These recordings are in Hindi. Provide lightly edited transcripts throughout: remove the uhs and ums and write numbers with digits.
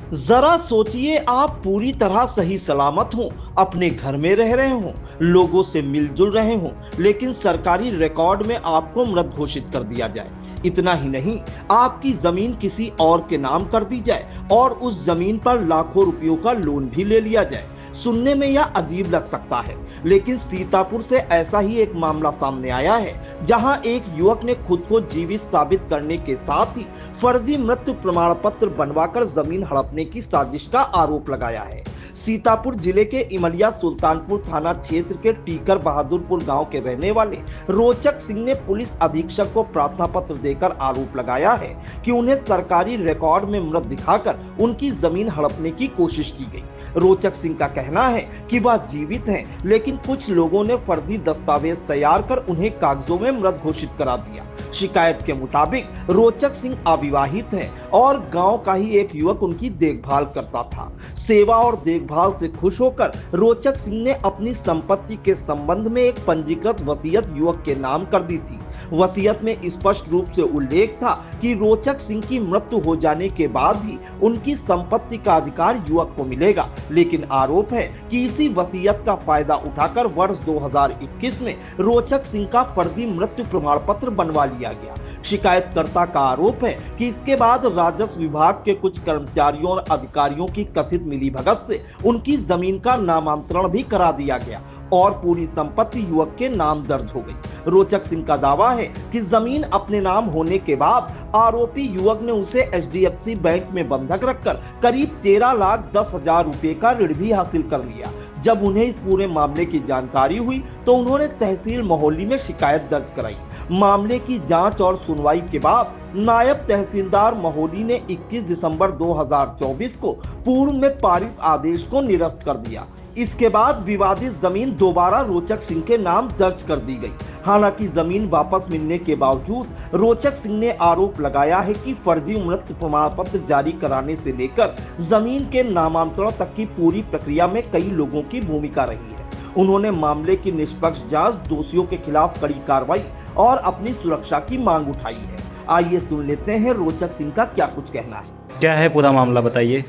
जरा सोचिए, आप पूरी तरह सही सलामत हो, अपने घर में रह रहे हो, लोगों से मिलजुल रहे हो, लेकिन सरकारी रिकॉर्ड में आपको मृत घोषित कर दिया जाए। इतना ही नहीं, आपकी जमीन किसी और के नाम कर दी जाए और उस जमीन पर लाखों रुपयों का लोन भी ले लिया जाए। सुनने में यह अजीब लग सकता है, लेकिन सीतापुर से ऐसा ही एक मामला सामने आया है, जहां एक युवक ने खुद को जीवित साबित करने के साथ ही फर्जी मृत्यु प्रमाण पत्र बनवाकर जमीन हड़पने की साजिश का आरोप लगाया है। सीतापुर जिले के इमलिया सुल्तानपुर थाना क्षेत्र के टीकर बहादुरपुर गांव के रहने वाले रोचक सिंह ने पुलिस अधीक्षक को प्रार्थना पत्र देकर आरोप लगाया है कि उन्हें सरकारी रिकॉर्ड में मृत दिखाकर उनकी जमीन हड़पने की कोशिश की गई। रोचक सिंह का कहना है कि वह जीवित हैं, लेकिन कुछ लोगों ने फर्जी दस्तावेज तैयार कर उन्हें कागजों में मृत घोषित करा दिया। शिकायत के मुताबिक रोचक सिंह अविवाहित हैं और गांव का ही एक युवक उनकी देखभाल करता था। सेवा और देखभाल से खुश होकर रोचक सिंह ने अपनी संपत्ति के संबंध में एक पंजीकृत वसीयत युवक के नाम कर दी थी। वसीयत में स्पष्ट रूप से उल्लेख था कि रोचक सिंह की मृत्यु हो जाने के बाद ही उनकी संपत्ति का अधिकार युवक को मिलेगा, लेकिन आरोप है कि इसी वसीयत का फायदा उठाकर वर्ष 2021 में रोचक सिंह का फर्जी मृत्यु प्रमाण पत्र बनवा लिया गया। शिकायतकर्ता का आरोप है कि इसके बाद राजस्व विभाग के कुछ कर्मचारियों और अधिकारियों की कथित मिलीभगत से उनकी जमीन का नामांतरण भी करा दिया गया और पूरी संपत्ति युवक के नाम दर्ज हो गई। रोचक सिंह का दावा है कि जमीन अपने नाम होने के बाद आरोपी युवक ने उसे HDFC बैंक में बंधक रखकर करीब 13,10,000 रुपए का ऋण भी हासिल कर लिया। जब उन्हें इस पूरे मामले की जानकारी हुई तो उन्होंने तहसील मोहल्ली में शिकायत दर्ज कराई। मामले की जांच और सुनवाई के बाद नायब तहसीलदार मोहल्ली ने 21 दिसंबर 2024 को पूर्व में पारित आदेश को निरस्त कर दिया। इसके बाद विवादित जमीन दोबारा रोचक सिंह के नाम दर्ज कर दी गई। हालांकि जमीन वापस मिलने के बावजूद रोचक सिंह ने आरोप लगाया है कि फर्जी मृत्यु प्रमाण पत्र जारी कराने से लेकर जमीन के नामांतरण तक की पूरी प्रक्रिया में कई लोगों की भूमिका रही है। उन्होंने मामले की निष्पक्ष जांच, दोषियों के खिलाफ कड़ी कार्रवाई और अपनी सुरक्षा की मांग उठाई है। आइए सुन लेते हैं रोचक सिंह का क्या कुछ कहना है। क्या है पूरा मामला, बताइए।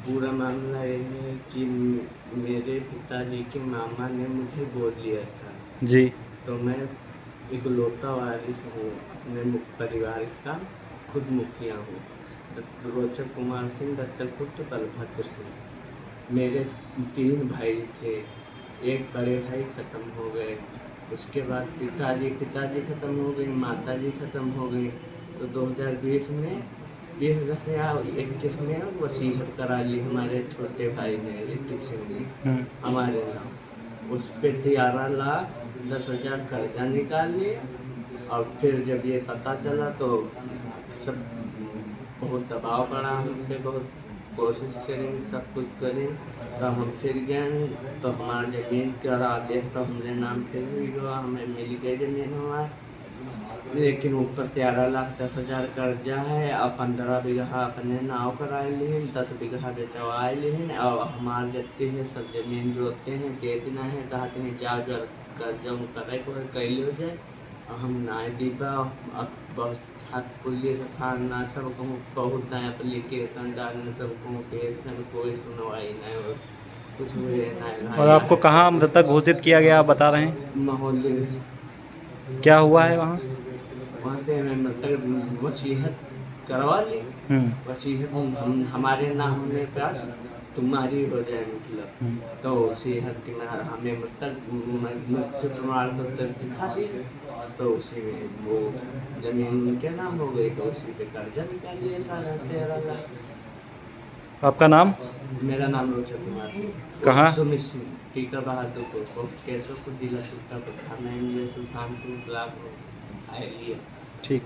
पूरा मामला ये है कि मेरे पिताजी के मामा ने मुझे गोद लिया था जी। तो मैं इकलौता वारिस हूँ, अपने परिवार का खुद मुखिया हूँ। रोचक कुमार सिंह, दत्तक पुत्र बलभद्र सिंह। मेरे 3 भाई थे, एक बड़े भाई खत्म हो गए, उसके बाद पिताजी खत्म हो गए, माताजी खत्म हो गई। तो 2020 में 2021 में वसीयत करा ली हमारे छोटे भाई ने, ऋतिक सिंह ने हमारे नाम। उस पर 13,10,000 कर्जा निकाल लिया और फिर जब ये पता चला तो सब बहुत दबाव पड़ा हम पे, बहुत कोशिश करें, सब कुछ करें। तो हम फिर गए तो हमारा ज़मीन का आदेश तो हमने नाम फिर हुआ, हमें मिल गई ज़मीन हमारी, लेकिन ऊपर 13,10,000 कर्जा है और 15 बीघा अपने नाव कराए लिए, 10 बीघा बेचवाए लिए और हमारे जत्ते हैं सब जमीन जोतते हैं, दे देना है, कहते हैं जा कर्जा करे को कैले हो जाए। हम ना दीबा, अब बहुत हाथ पुलिस थाना सब कहूँ बहुत नया एप्लीकेशन डालने, सब कहूँ केस में कोई सुनवाई नहीं हो, कुछ हुए नहीं। और आपको कहाँ मृतक घोषित किया गया, आप बता रहे हैं? मोहल्ले क्या हुआ है वहाँ? वहाँ पे हमें मृतक वसीयत करवा ली। वसीयत हमारे ना होने का तुम्हारी हो जाए, मतलब तो वसीयत के ना हमें मृत्यु प्रमाण पत्र दिखा दिए, तो उसी में वो जमीन उनके नाम हो गई, तो उसी पे कर्जा निकाल लिया 13,00,000। आपका नाम? मेरा नाम रोचक कुमार सिंह। कहाँ? सुमित सिंह, टीकर बहादुरपुर, पोस्ट केशवपुर, जिला सीतापुर, थाना इमलिया सुल्तानपुर, ब्लॉक आइलिया। ठीक।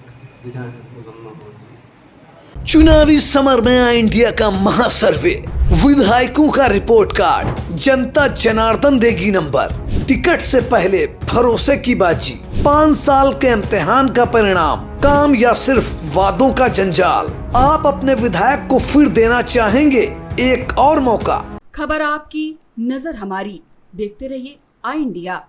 चुनावी समर में आया इंडिया का महासर्वे, विधायकों का रिपोर्ट कार्ड, जनता जनार्दन देगी नंबर, टिकट से पहले भरोसे की बाजी, 5 साल के इम्तिहान का परिणाम, काम या सिर्फ वादों का जंजाल। आप अपने विधायक को फिर देना चाहेंगे एक और मौका? खबर आपकी, नजर हमारी। देखते रहिए आई इंडिया।